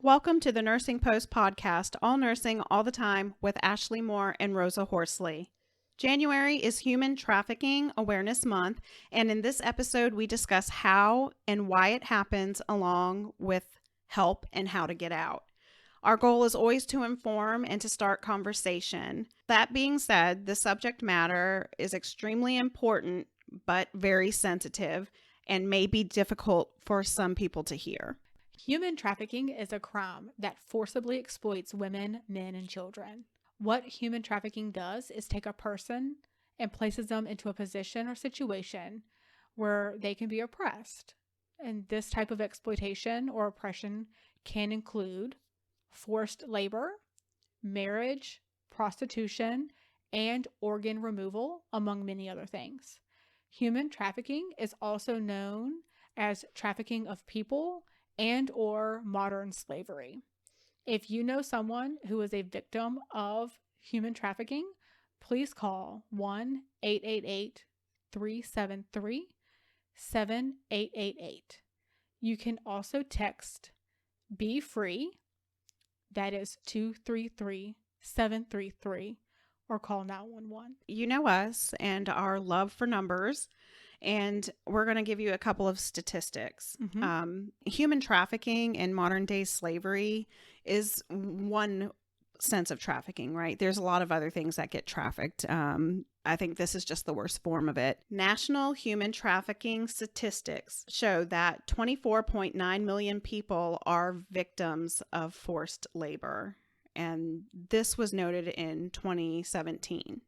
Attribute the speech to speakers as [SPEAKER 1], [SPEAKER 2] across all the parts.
[SPEAKER 1] Welcome to the Nursing Post podcast, all nursing all the time with Ashley Moore and Rosa Horsley. January is Human Trafficking Awareness Month, and in this episode, we discuss how and why it happens, along with help and how to get out. Our goal is always to inform and to start conversation. That being said, the subject matter is extremely important, but very sensitive and may be difficult for some people to hear.
[SPEAKER 2] Human trafficking is a crime that forcibly exploits women, men, and children. What human trafficking does is take a person and places them into a position or situation where they can be oppressed. And this type of exploitation or oppression can include forced labor, marriage, prostitution, and organ removal, among many other things. Human trafficking is also known as trafficking of people and or modern slavery. If you know someone who is a victim of human trafficking, please call 1-888-373-7888. You can also text Be Free, that is 233-733, or call 911.
[SPEAKER 1] You know us and our love for numbers, and we're going to give you a couple of statistics. Human trafficking and modern day slavery is one sense of trafficking, right? There's a lot of other things that get trafficked. I think this is just the worst form of it. National human trafficking statistics show that 24.9 million people are victims of forced labor. And this was noted in 2017.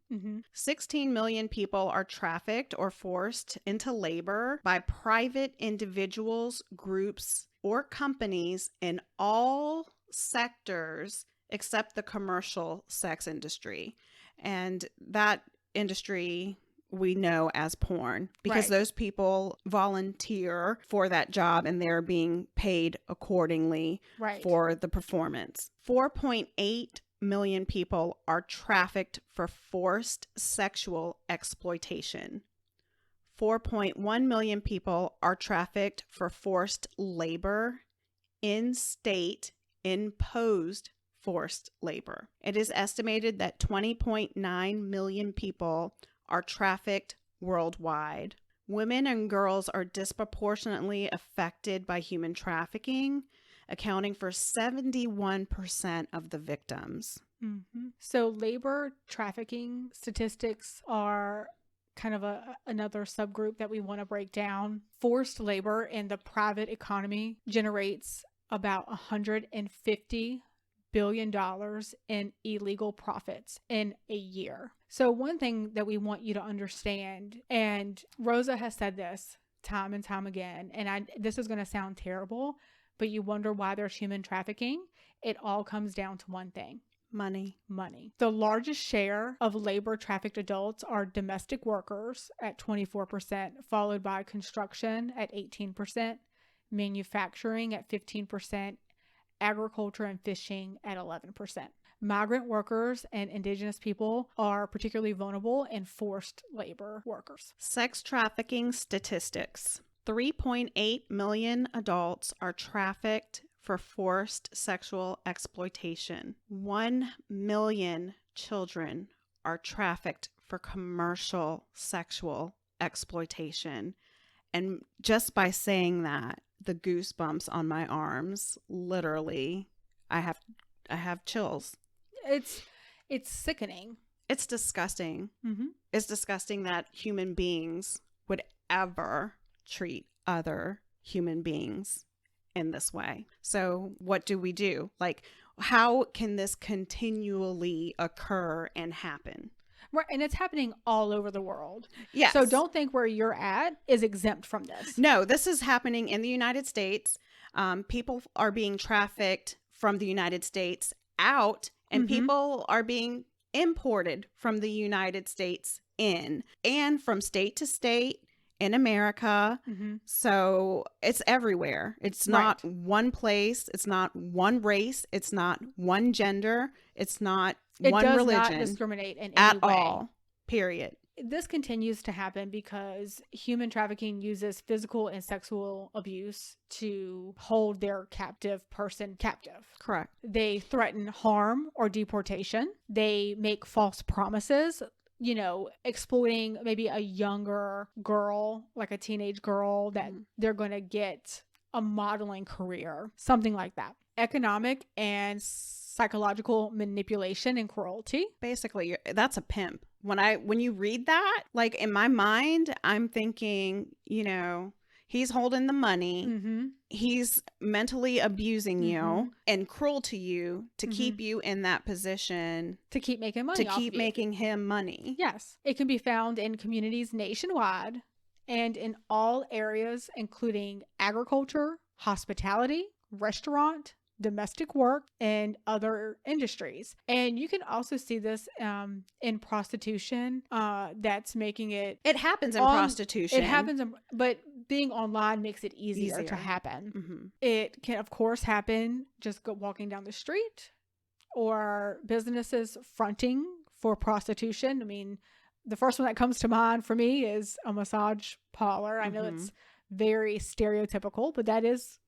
[SPEAKER 1] 16 million people are trafficked or forced into labor by private individuals, groups, or companies in all sectors except the commercial sex industry. And that industry we know as porn, because those people volunteer for that job and they're being paid accordingly for the performance. 4.8 million people are trafficked for forced sexual exploitation. 4.1 million people are trafficked for forced labor, in-state imposed forced labor. It is estimated that 20.9 million people are trafficked worldwide. Women and girls are disproportionately affected by human trafficking, accounting for 71% of the victims.
[SPEAKER 2] So labor trafficking statistics are kind of another subgroup that we want to break down. Forced labor in the private economy generates about $150 billion in illegal profits in a year. So one thing that we want you to understand, and Rosa has said this time and time again, and this is going to sound terrible, but you wonder why there's human trafficking. It all comes down to one thing.
[SPEAKER 1] Money.
[SPEAKER 2] The largest share of labor trafficked adults are domestic workers at 24%, followed by construction at 18%, manufacturing at 15%, agriculture and fishing at 11%. Migrant workers and indigenous people are particularly vulnerable and forced labor workers.
[SPEAKER 1] Sex trafficking statistics. 3.8 million adults are trafficked for forced sexual exploitation. 1 million children are trafficked for commercial sexual exploitation. And just by saying that, the goosebumps on my arms, literally, I have chills.
[SPEAKER 2] It's sickening.
[SPEAKER 1] It's disgusting. It's disgusting that human beings would ever treat other human beings in this way. So what do we do? Like, how can this continually occur and happen?
[SPEAKER 2] Right, and it's happening all over the world.
[SPEAKER 1] Yes.
[SPEAKER 2] So don't think where you're at is exempt from this.
[SPEAKER 1] No, this is happening in the United States. People are being trafficked from the United States out, and people are being imported from the United States in, and from state to state in America. So it's everywhere. It's not one place. It's not one race. It's not one gender. It's not one religion.
[SPEAKER 2] It does not discriminate in any
[SPEAKER 1] at
[SPEAKER 2] way.
[SPEAKER 1] all. Period.
[SPEAKER 2] This continues to happen because human trafficking uses physical and sexual abuse to hold their captive person captive.
[SPEAKER 1] Correct.
[SPEAKER 2] They threaten harm or deportation. They make false promises, exploiting maybe a younger girl, like a teenage girl, that they're going to get a modeling career, something like that. Economic and psychological manipulation and cruelty.
[SPEAKER 1] Basically, that's a pimp. When you read that, like in my mind, I'm thinking, he's holding the money.
[SPEAKER 2] Mm-hmm.
[SPEAKER 1] He's mentally abusing you and cruel to you to keep you in that position.
[SPEAKER 2] To keep making money.
[SPEAKER 1] To keep making him money.
[SPEAKER 2] Yes. It can be found in communities nationwide and in all areas, including agriculture, hospitality, restaurant, domestic work, and other industries. And you can also see this in prostitution. That's making it.
[SPEAKER 1] It happens in prostitution.
[SPEAKER 2] It happens, but being online makes it easier to happen.
[SPEAKER 1] Mm-hmm.
[SPEAKER 2] It can, of course, happen just walking down the street, or businesses fronting for prostitution. I mean, the first one that comes to mind for me is a massage parlor. I know it's very stereotypical, but
[SPEAKER 1] that's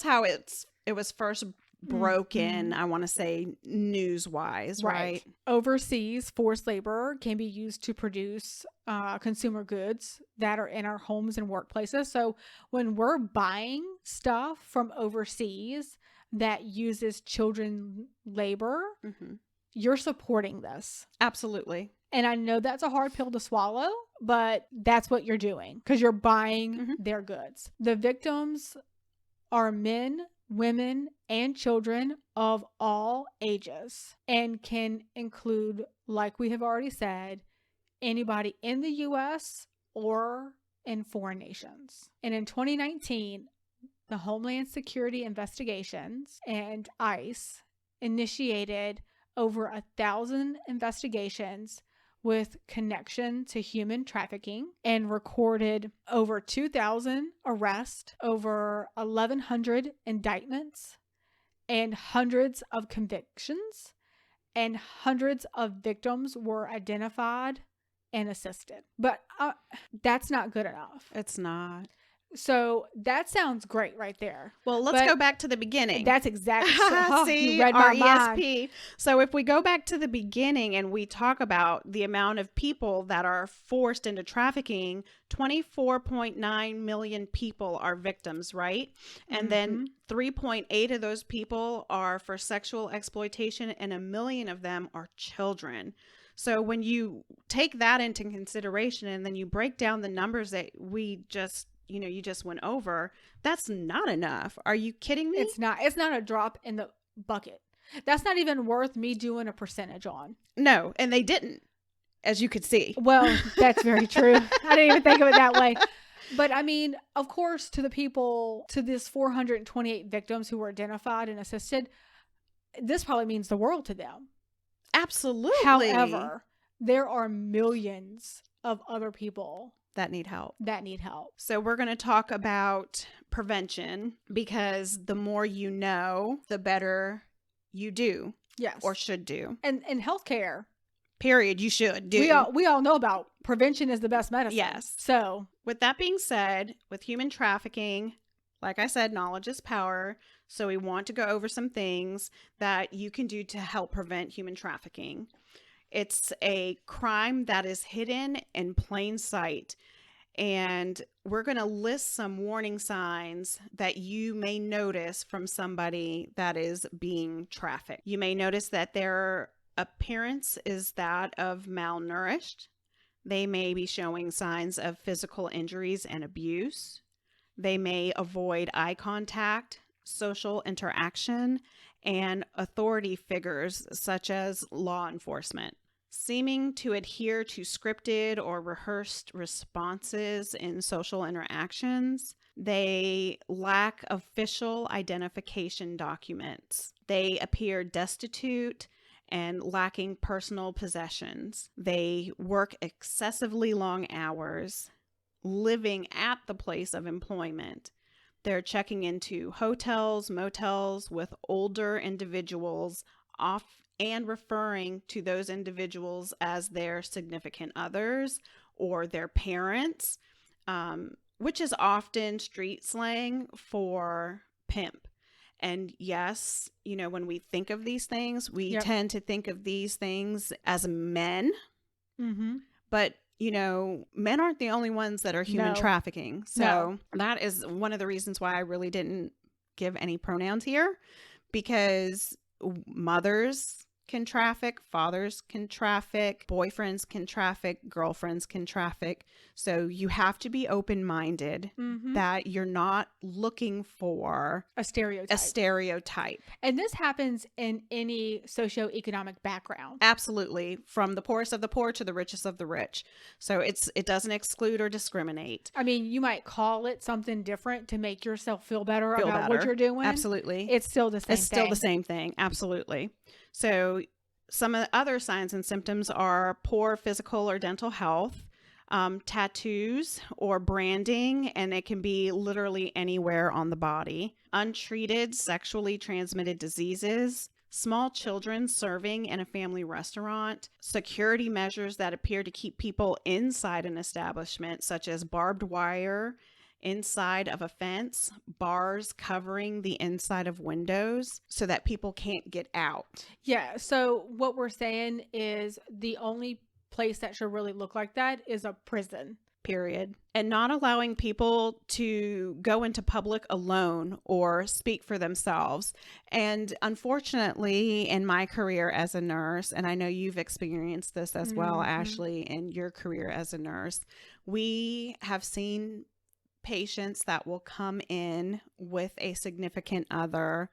[SPEAKER 1] how it was first broken, I want to say, news-wise, right?
[SPEAKER 2] Overseas, forced labor can be used to produce consumer goods that are in our homes and workplaces. So when we're buying stuff from overseas that uses children labor, you're supporting this.
[SPEAKER 1] Absolutely.
[SPEAKER 2] And I know that's a hard pill to swallow, but that's what you're doing because you're buying their goods. The victims are men, women, and children of all ages, and can include, like we have already said, anybody in the U.S. or in foreign nations. And in 2019, the Homeland Security Investigations and ICE initiated over 1,000 investigations with connection to human trafficking and recorded over 2,000 arrests, over 1,100 indictments, and hundreds of convictions, and hundreds of victims were identified and assisted. But that's not good enough.
[SPEAKER 1] It's not.
[SPEAKER 2] So that sounds great right there.
[SPEAKER 1] Well, let's go back to the beginning.
[SPEAKER 2] That's exactly.
[SPEAKER 1] See,
[SPEAKER 2] you read
[SPEAKER 1] our
[SPEAKER 2] my
[SPEAKER 1] ESP.
[SPEAKER 2] mind.
[SPEAKER 1] So if we go back to the beginning and we talk about the amount of people that are forced into trafficking, 24.9 million people are victims, right? And then 3.8 of those people are for sexual exploitation, and 1 million of them are children. So when you take that into consideration and then you break down the numbers that we just you just went over, that's not enough. Are you kidding me?
[SPEAKER 2] It's not a drop in the bucket. That's not even worth me doing a percentage on.
[SPEAKER 1] No, and they didn't, as you could see.
[SPEAKER 2] Well, that's very true. I didn't even think of it that way. But I mean, of course, to this 428 victims who were identified and assisted, this probably means the world to them.
[SPEAKER 1] Absolutely.
[SPEAKER 2] However, there are millions of other people
[SPEAKER 1] that need help. So we're going to talk about prevention, because the more you know, the better you do.
[SPEAKER 2] Yes.
[SPEAKER 1] Or should do.
[SPEAKER 2] And healthcare.
[SPEAKER 1] Period. You should do.
[SPEAKER 2] We all know about prevention is the best medicine.
[SPEAKER 1] Yes.
[SPEAKER 2] So
[SPEAKER 1] with that being said, with human trafficking, like I said, knowledge is power. So we want to go over some things that you can do to help prevent human trafficking. It's a crime that is hidden in plain sight. And we're going to list some warning signs that you may notice from somebody that is being trafficked. You may notice that their appearance is that of malnourished. They may be showing signs of physical injuries and abuse. They may avoid eye contact, social interaction, and authority figures such as law enforcement. Seeming to adhere to scripted or rehearsed responses in social interactions. They lack official identification documents. They appear destitute and lacking personal possessions. They work excessively long hours, living at the place of employment. They're checking into hotels, motels with older individuals, and referring to those individuals as their significant others or their parents, which is often street slang for pimp. And yes, when we think of these things, we
[SPEAKER 2] Yep.
[SPEAKER 1] tend to think of these things as men,
[SPEAKER 2] Mm-hmm.
[SPEAKER 1] but men aren't the only ones that are human
[SPEAKER 2] No.
[SPEAKER 1] trafficking. So that is one of the reasons why I really didn't give any pronouns here, because mothers can traffic, fathers can traffic, boyfriends can traffic, girlfriends can traffic. So you have to be open-minded that you're not looking for
[SPEAKER 2] a
[SPEAKER 1] stereotype.
[SPEAKER 2] And this happens in any socioeconomic background.
[SPEAKER 1] Absolutely. From the poorest of the poor to the richest of the rich. So it doesn't exclude or discriminate.
[SPEAKER 2] I mean, you might call it something different to make yourself feel better about what you're doing.
[SPEAKER 1] Absolutely.
[SPEAKER 2] It's still the same thing.
[SPEAKER 1] It's still the same thing. Absolutely. So some of the other signs and symptoms are poor physical or dental health, tattoos or branding, and it can be literally anywhere on the body, untreated sexually transmitted diseases, small children serving in a family restaurant, security measures that appear to keep people inside an establishment, such as barbed wire inside of a fence, bars covering the inside of windows so that people can't get out.
[SPEAKER 2] Yeah. So what we're saying is the only place that should really look like that is a prison.
[SPEAKER 1] Period. And not allowing people to go into public alone or speak for themselves. And unfortunately, in my career as a nurse, and I know you've experienced this as well, Ashley, in your career as a nurse, we have seen patients that will come in with a significant other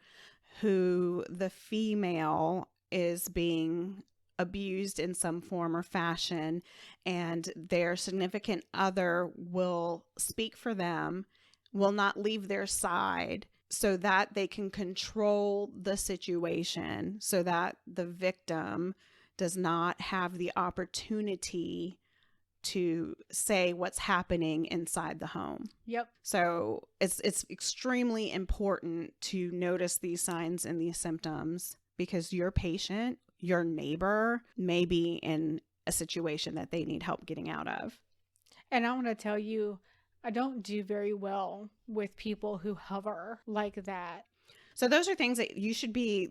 [SPEAKER 1] who the female is being abused in some form or fashion, and their significant other will speak for them, will not leave their side so that they can control the situation, so that the victim does not have the opportunity to say what's happening inside the home.
[SPEAKER 2] Yep.
[SPEAKER 1] So it's extremely important to notice these signs and these symptoms, because your patient, your neighbor, may be in a situation that they need help getting out of.
[SPEAKER 2] And I want to tell you, I don't do very well with people who hover like that.
[SPEAKER 1] So those are things that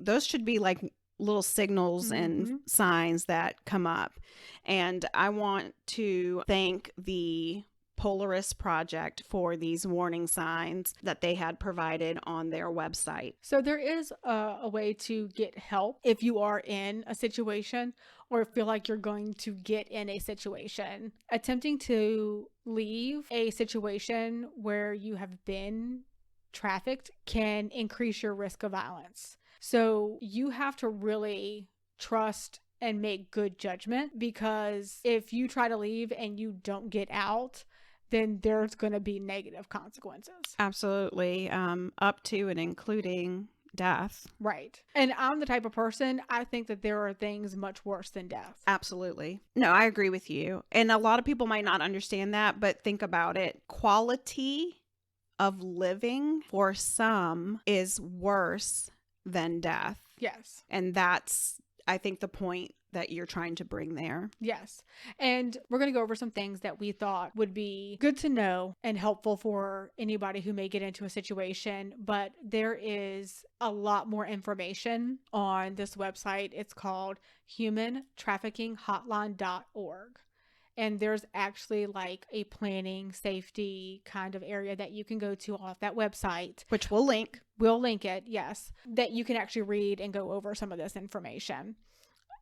[SPEAKER 1] those should be like little signals and signs that come up. And I want to thank the Polaris Project for these warning signs that they had provided on their website.
[SPEAKER 2] So there is a way to get help if you are in a situation or feel like you're going to get in a situation. Attempting to leave a situation where you have been trafficked can increase your risk of violence. So you have to really trust and make good judgment, because if you try to leave and you don't get out, then there's going to be negative consequences.
[SPEAKER 1] Absolutely. Up to and including death.
[SPEAKER 2] Right. And I'm the type of person, I think that there are things much worse than death.
[SPEAKER 1] Absolutely. No, I agree with you. And a lot of people might not understand that, but think about it. Quality of living for some is worse than death.
[SPEAKER 2] Yes.
[SPEAKER 1] And that's, I think, the point that you're trying to bring there.
[SPEAKER 2] Yes. And we're going to go over some things that we thought would be good to know and helpful for anybody who may get into a situation. But there is a lot more information on this website. It's called humantraffickinghotline.org. And there's actually like a planning safety kind of area that you can go to off that website.
[SPEAKER 1] Which we'll link.
[SPEAKER 2] We'll link it, yes. That you can actually read and go over some of this information.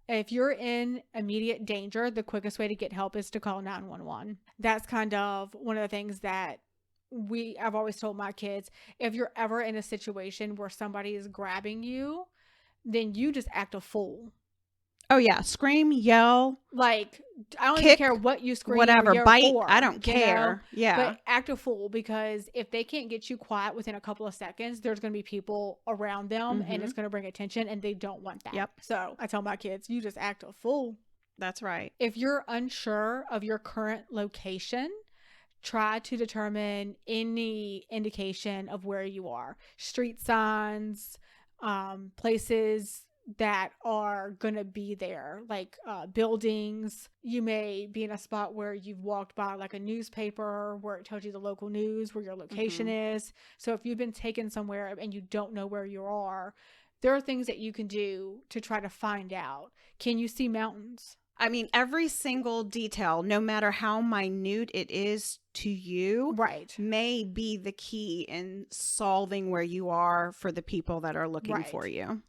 [SPEAKER 2] If you're in immediate danger, the quickest way to get help is to call 911. That's kind of one of the things that I've always told my kids. If you're ever in a situation where somebody is grabbing you, then you just act a fool.
[SPEAKER 1] Oh yeah, scream, yell,
[SPEAKER 2] like I don't
[SPEAKER 1] kick,
[SPEAKER 2] even care what you scream,
[SPEAKER 1] whatever,
[SPEAKER 2] or yell
[SPEAKER 1] bite.
[SPEAKER 2] for,
[SPEAKER 1] I don't care. Yeah,
[SPEAKER 2] but act a fool, because if they can't get you quiet within a couple of seconds, there's going to be people around them, and it's going to bring attention, and they don't want that.
[SPEAKER 1] Yep.
[SPEAKER 2] So I tell my kids, you just act a fool.
[SPEAKER 1] That's right.
[SPEAKER 2] If you're unsure of your current location, try to determine any indication of where you are. Street signs, places that are going to be there, like buildings. You may be in a spot where you've walked by like a newspaper where it tells you the local news, where your location is. So if you've been taken somewhere and you don't know where you are, there are things that you can do to try to find out. Can you see mountains?
[SPEAKER 1] I mean, every single detail, no matter how minute it is to you,
[SPEAKER 2] Right.
[SPEAKER 1] may be the key in solving where you are for the people that are looking for you.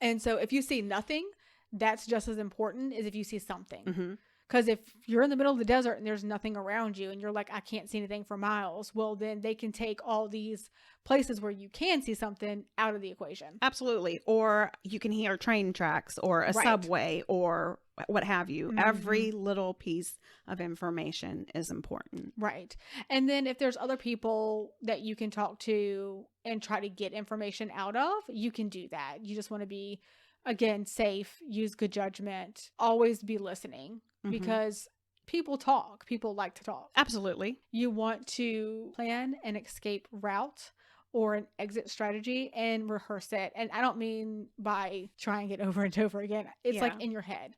[SPEAKER 2] And so if you see nothing, that's just as important as if you see something.
[SPEAKER 1] Mm-hmm.
[SPEAKER 2] Because if you're in the middle of the desert and there's nothing around you and you're like, I can't see anything for miles, well, then they can take all these places where you can see something out of the equation.
[SPEAKER 1] Absolutely. Or you can hear train tracks or a subway or what have you. Mm-hmm. Every little piece of information is important.
[SPEAKER 2] Right. And then if there's other people that you can talk to and try to get information out of, you can do that. You just want to be, again, safe, use good judgment, always be listening. Because people talk. People like to talk.
[SPEAKER 1] Absolutely.
[SPEAKER 2] You want to plan an escape route or an exit strategy and rehearse it. And I don't mean by trying it over and over again. It's like in your head.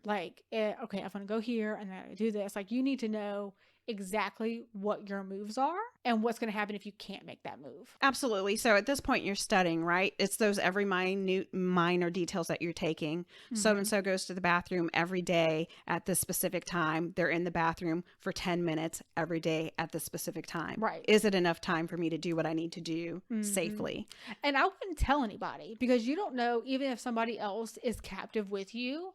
[SPEAKER 2] Like, okay, I'm going to go here and then I do this. Like, you need to know exactly what your moves are and what's going to happen if you can't make that move.
[SPEAKER 1] Absolutely. So at this point you're studying, right? It's those every minor details that you're taking. So-and-so goes to the bathroom every day at this specific time. They're in the bathroom for 10 minutes every day at this specific time.
[SPEAKER 2] Right.
[SPEAKER 1] Is it enough time for me to do what I need to do safely?
[SPEAKER 2] And I wouldn't tell anybody because you don't know, even if somebody else is captive with you,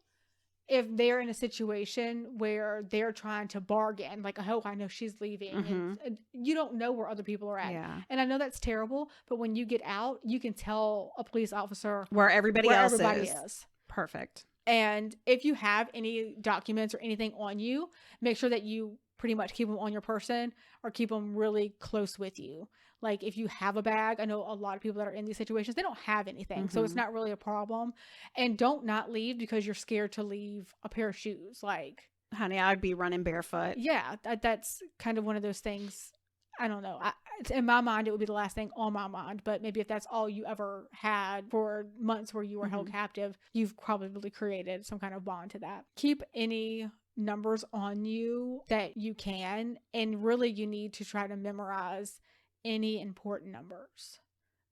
[SPEAKER 2] if they're in a situation where they're trying to bargain, like, oh, I know she's leaving. And you don't know where other people are at. Yeah. And I know that's terrible, but when you get out, you can tell a police officer
[SPEAKER 1] where everybody else is. Perfect.
[SPEAKER 2] And if you have any documents or anything on you, make sure that you pretty much keep them on your person or keep them really close with you. Like if you have a bag, I know a lot of people that are in these situations, they don't have anything. So it's not really a problem. And don't not leave because you're scared to leave a pair of shoes. Like,
[SPEAKER 1] honey, I'd be running barefoot.
[SPEAKER 2] Yeah, that's kind of one of those things. I don't know. In my mind, it would be the last thing on my mind. But maybe if that's all you ever had for months where you were held captive, you've probably created some kind of bond to that. Keep any numbers on you that you can. And really, you need to try to memorize any important numbers.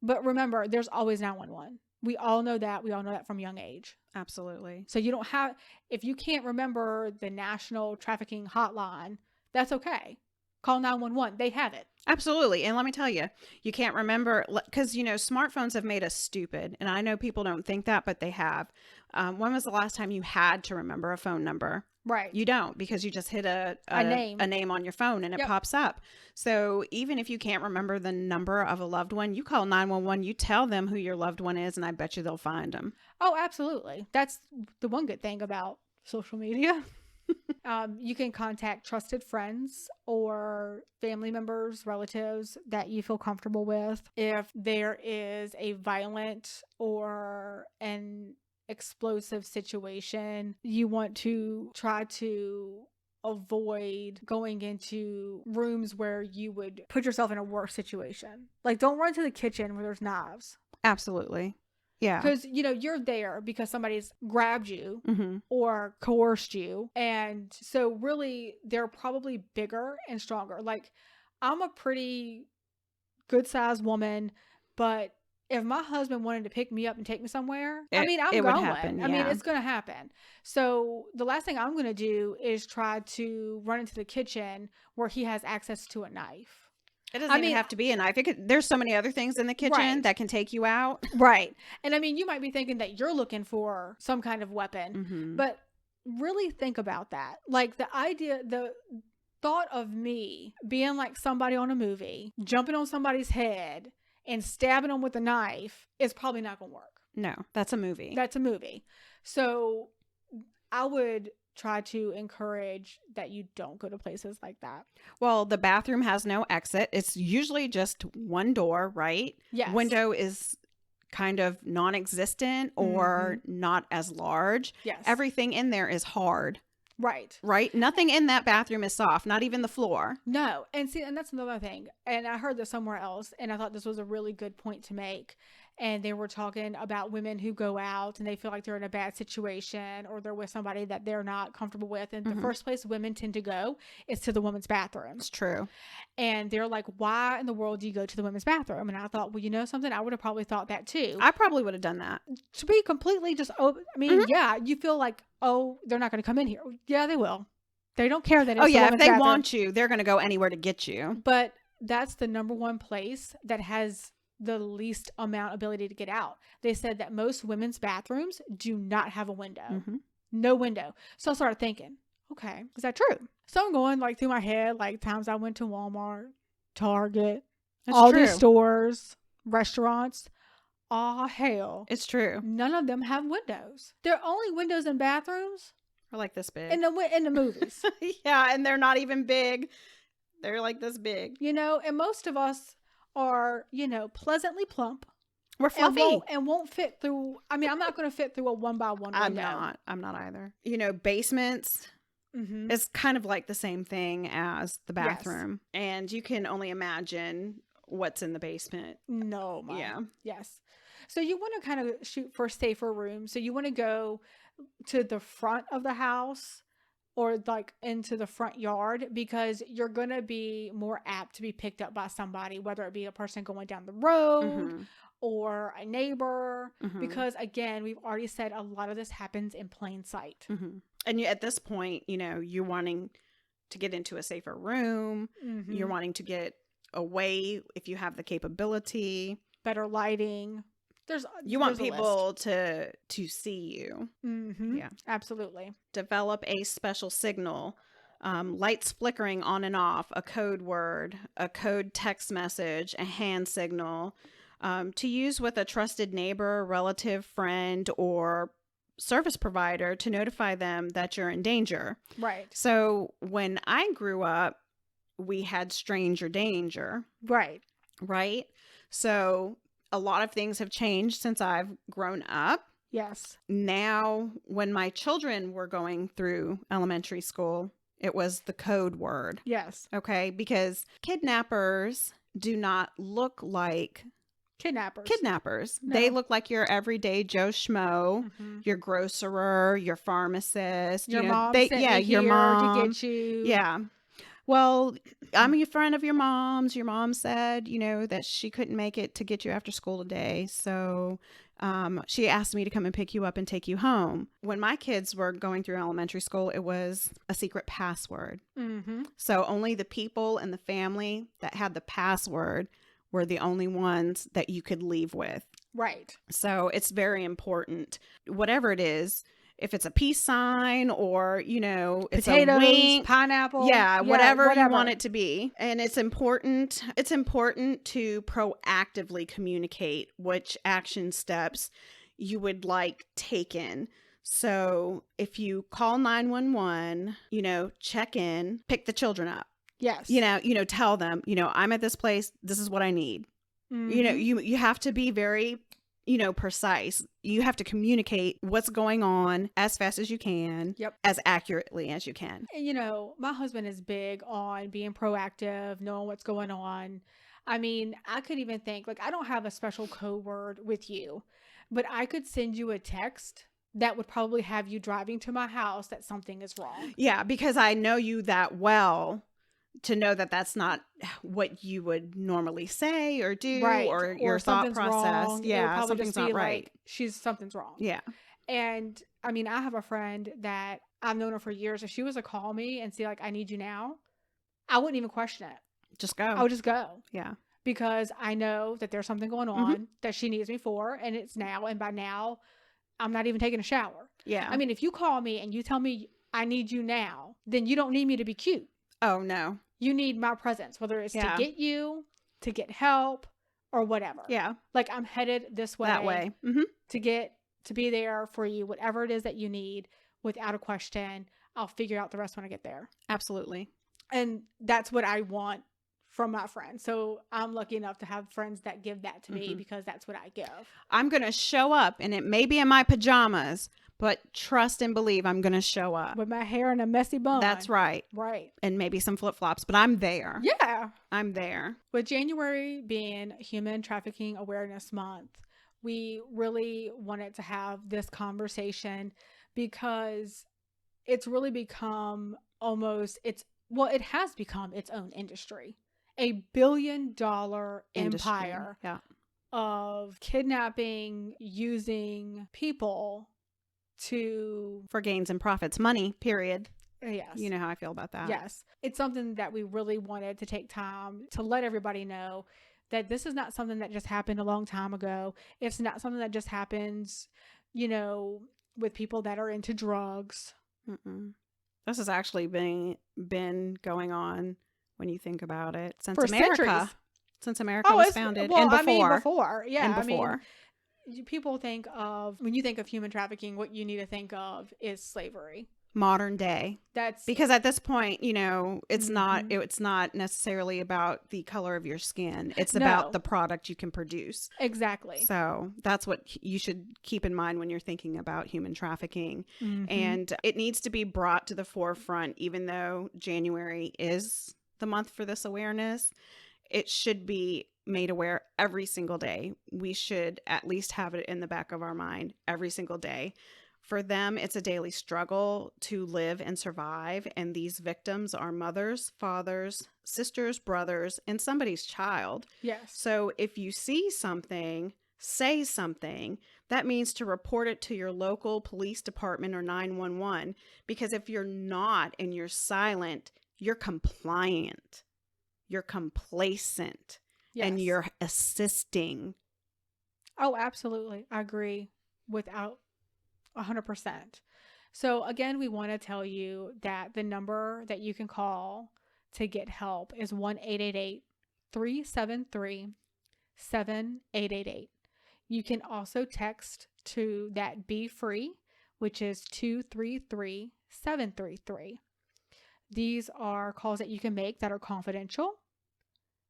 [SPEAKER 2] But remember, there's always 911. We all know that. We all know that from young age.
[SPEAKER 1] Absolutely.
[SPEAKER 2] So you don't have, if you can't remember the national trafficking hotline, that's okay. Call 911. They have it.
[SPEAKER 1] Absolutely. And let me tell you, you can't remember because, smartphones have made us stupid. And I know people don't think that, but they have. When was the last time you had to remember a phone number?
[SPEAKER 2] Right.
[SPEAKER 1] You don't, because you just hit a name on your phone and it pops up. So even if you can't remember the number of a loved one, you call 911, you tell them who your loved one is, and I bet you they'll find them.
[SPEAKER 2] Oh, absolutely. That's the one good thing about social media. You can contact trusted friends or family members, relatives that you feel comfortable with. If there is a violent or an explosive situation, you want to try to avoid going into rooms where you would put yourself in a worse situation. Like, don't run to the kitchen where there's knives.
[SPEAKER 1] Absolutely. Yeah.
[SPEAKER 2] Because, you're there because somebody's grabbed you or coerced you. And so really, they're probably bigger and stronger. Like, I'm a pretty good sized woman, but if my husband wanted to pick me up and take me somewhere, I'm going.
[SPEAKER 1] Would happen, yeah.
[SPEAKER 2] I mean, it's going to happen. So the last thing I'm going to do is try to run into the kitchen where he has access to a knife.
[SPEAKER 1] It doesn't even have to be a knife. There's so many other things in the kitchen that can take you out.
[SPEAKER 2] Right. And I mean, you might be thinking that you're looking for some kind of weapon, but really think about that. Like the thought of me being like somebody on a movie, jumping on somebody's head and stabbing them with a knife is probably not going to work.
[SPEAKER 1] No, that's a movie.
[SPEAKER 2] That's a movie. So I would try to encourage that you don't go to places like that.
[SPEAKER 1] Well, the bathroom has no exit. It's usually just one door, right?
[SPEAKER 2] Yes.
[SPEAKER 1] Window is kind of non-existent or not as large.
[SPEAKER 2] Yes.
[SPEAKER 1] Everything in there is hard.
[SPEAKER 2] Right.
[SPEAKER 1] Right? Nothing in that bathroom is soft, not even the floor.
[SPEAKER 2] No. And see, and that's another thing. And I heard this somewhere else, and I thought this was a really good point to make. and they were talking about women who go out and they feel like they're in a bad situation or they're with somebody that they're not comfortable with. And the first place women tend to go is to the women's bathroom.
[SPEAKER 1] It's true.
[SPEAKER 2] And they're like, why in the world do you go to the women's bathroom? And I thought, well, you know something? I would have probably thought that too.
[SPEAKER 1] I probably would have done that.
[SPEAKER 2] To be completely just, I mean, yeah, you feel like, oh, they're not going to come in here. Yeah, they will. They don't care that it's the
[SPEAKER 1] if
[SPEAKER 2] women's
[SPEAKER 1] they
[SPEAKER 2] bathroom.
[SPEAKER 1] want you, they're going to go anywhere to get you.
[SPEAKER 2] But that's the number one place that has the least amount ability to get out. They said that most women's bathrooms do not have a window. No window. So I started thinking, okay, is that true? So I'm going like through my head, like times I went to Walmart, Target, all these stores, restaurants. Oh, hell.
[SPEAKER 1] It's true.
[SPEAKER 2] None of them have windows. Their only windows in bathrooms
[SPEAKER 1] are like this big.
[SPEAKER 2] In the movies.
[SPEAKER 1] Yeah, and they're not even big. They're like this big.
[SPEAKER 2] You know, and most of us are, you know, pleasantly plump.
[SPEAKER 1] We're fluffy.
[SPEAKER 2] And won't fit through. I mean, I'm not going to fit through a 1x1 window.
[SPEAKER 1] I'm not either. You know, basements is kind of like the same thing as the bathroom. Yes. And you can only imagine what's in the basement.
[SPEAKER 2] No, Mom.
[SPEAKER 1] Yeah.
[SPEAKER 2] Yes. So you want to kind of shoot for safer rooms. So you want to go to the front of the house or like into the front yard because you're going to be more apt to be picked up by somebody, whether it be a person going down the road or a neighbor. Because again, we've already said a lot of this happens in plain sight.
[SPEAKER 1] And at this point, you know, you're wanting to get into a safer room. You're wanting to get away if you have the capability.
[SPEAKER 2] Better lighting.
[SPEAKER 1] You want people to see you.
[SPEAKER 2] Yeah, absolutely.
[SPEAKER 1] Develop a special signal, lights flickering on and off, a code word, a code text message, a hand signal, to use with a trusted neighbor, relative, friend, or service provider to notify them that you're in danger.
[SPEAKER 2] Right.
[SPEAKER 1] So when I grew up, we had stranger danger.
[SPEAKER 2] Right.
[SPEAKER 1] Right. So a lot of things have changed since I've grown up.
[SPEAKER 2] Yes.
[SPEAKER 1] Now, when my children were going through elementary school, it was the code word.
[SPEAKER 2] Yes.
[SPEAKER 1] Okay. Because kidnappers do not look like kidnappers. No. They look like your everyday Joe Schmo, your grocerer, your pharmacist.
[SPEAKER 2] Your mom sent me
[SPEAKER 1] your
[SPEAKER 2] here
[SPEAKER 1] mom
[SPEAKER 2] to get you.
[SPEAKER 1] Yeah. Well, I'm a friend of your mom's. Your mom said, you know, that she couldn't make it to get you after school today. So she asked me to come and pick you up and take you home. When my kids were going through elementary school, it was a secret password. So only the people in the family that had the password were the only ones that you could leave with.
[SPEAKER 2] Right.
[SPEAKER 1] So it's very important. Whatever it is, if it's a peace sign or, you know, it's
[SPEAKER 2] potatoes,
[SPEAKER 1] a wink,
[SPEAKER 2] pineapple.
[SPEAKER 1] Yeah, whatever you want it to be. And it's important to proactively communicate which action steps you would like taken. So if you call 911, you know, check in, pick the children up.
[SPEAKER 2] Yes.
[SPEAKER 1] You know, tell them, you know, I'm at this place. This is what I need. You know, you have to be very, you know, precise. You have to communicate what's going on as fast as you can.
[SPEAKER 2] Yep.
[SPEAKER 1] As accurately as you can.
[SPEAKER 2] You know, my husband is big on being proactive, knowing what's going on. I mean, I could even think, like, I don't have a special code word with you, but I could send you a text that would probably have you driving to my house that something is wrong.
[SPEAKER 1] Yeah, because I know you that well to know that that's not what you would normally say or do,
[SPEAKER 2] right.
[SPEAKER 1] or your thought process.
[SPEAKER 2] Wrong.
[SPEAKER 1] Yeah, something's not right.
[SPEAKER 2] Like, something's wrong.
[SPEAKER 1] Yeah.
[SPEAKER 2] And I mean, I have a friend that I've known her for years. If she was to call me and say, like, I need you now, I wouldn't even question it.
[SPEAKER 1] Just go.
[SPEAKER 2] I would just go.
[SPEAKER 1] Yeah.
[SPEAKER 2] Because I know that there's something going on that she needs me for, and it's now. And by now, I'm not even taking a shower.
[SPEAKER 1] Yeah.
[SPEAKER 2] I mean, if you call me and you tell me I need you now, then you don't need me to be cute.
[SPEAKER 1] Oh, no.
[SPEAKER 2] You need my presence, whether it's to get you, to get help, or whatever.
[SPEAKER 1] Yeah.
[SPEAKER 2] Like, I'm headed this way.
[SPEAKER 1] That way.
[SPEAKER 2] To be there for you, whatever it is that you need, without a question. I'll figure out the rest when I get there.
[SPEAKER 1] Absolutely.
[SPEAKER 2] And that's what I want from my friends. So I'm lucky enough to have friends that give that to me because that's what I give.
[SPEAKER 1] I'm going to show up, and it may be in my pajamas, but trust and believe I'm going to show up.
[SPEAKER 2] With my hair in a messy bun.
[SPEAKER 1] That's right.
[SPEAKER 2] Right.
[SPEAKER 1] And maybe some flip-flops, but I'm there.
[SPEAKER 2] Yeah.
[SPEAKER 1] I'm there.
[SPEAKER 2] With January being Human Trafficking Awareness Month, We really wanted to have this conversation because it's really become it has become its own industry. $1 billion
[SPEAKER 1] Industry.
[SPEAKER 2] empire
[SPEAKER 1] Yeah.
[SPEAKER 2] of kidnapping, using people to,
[SPEAKER 1] For gains and profits. Money, period.
[SPEAKER 2] yes.
[SPEAKER 1] You know how I feel about that.
[SPEAKER 2] Yes. It's something that we really wanted to take time to let everybody know that this is not something that just happened a long time ago. It's not something that just happens, with people that are into drugs.
[SPEAKER 1] Mm-mm. This has actually been going on when you think about it since
[SPEAKER 2] For
[SPEAKER 1] America.
[SPEAKER 2] centuries.
[SPEAKER 1] Since America was founded. And before.
[SPEAKER 2] Before. Yeah.
[SPEAKER 1] And before.
[SPEAKER 2] People think of, when you think of human trafficking, what you need to think of is slavery.
[SPEAKER 1] Modern day.
[SPEAKER 2] That's
[SPEAKER 1] because at this point, it's not necessarily about the color of your skin. It's about the product you can produce.
[SPEAKER 2] Exactly.
[SPEAKER 1] So that's what you should keep in mind when you're thinking about human trafficking.
[SPEAKER 2] Mm-hmm.
[SPEAKER 1] And it needs to be brought to the forefront, even though January is the month for this awareness. It should be made aware every single day. We should at least have it in the back of our mind every single day. For them, it's a daily struggle to live and survive. And these victims are mothers, fathers, sisters, brothers, and somebody's child.
[SPEAKER 2] Yes.
[SPEAKER 1] So if you see something, say something. That means to report it to your local police department or 911. Because if you're not and you're silent, you're compliant. You're complacent.
[SPEAKER 2] Yes.
[SPEAKER 1] And you're assisting.
[SPEAKER 2] Oh, absolutely. I agree without 100%. So again, we want to tell you that the number that you can call to get help is 1-888-373-7888. You can also text to that Be Free, which is 233-733. These are calls that you can make that are confidential.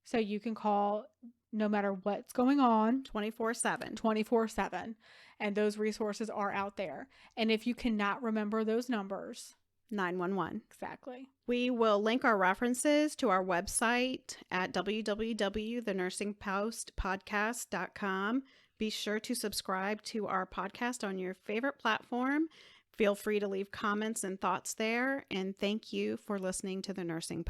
[SPEAKER 2] So you can call no matter what's going on.
[SPEAKER 1] 24/7.
[SPEAKER 2] 24/7. And those resources are out there. And if you cannot remember those numbers,
[SPEAKER 1] 911.
[SPEAKER 2] Exactly.
[SPEAKER 1] We will link our references to our website at www.thenursingpostpodcast.com. Be sure to subscribe to our podcast on your favorite platform. Feel free to leave comments and thoughts there. And thank you for listening to The Nursing Post.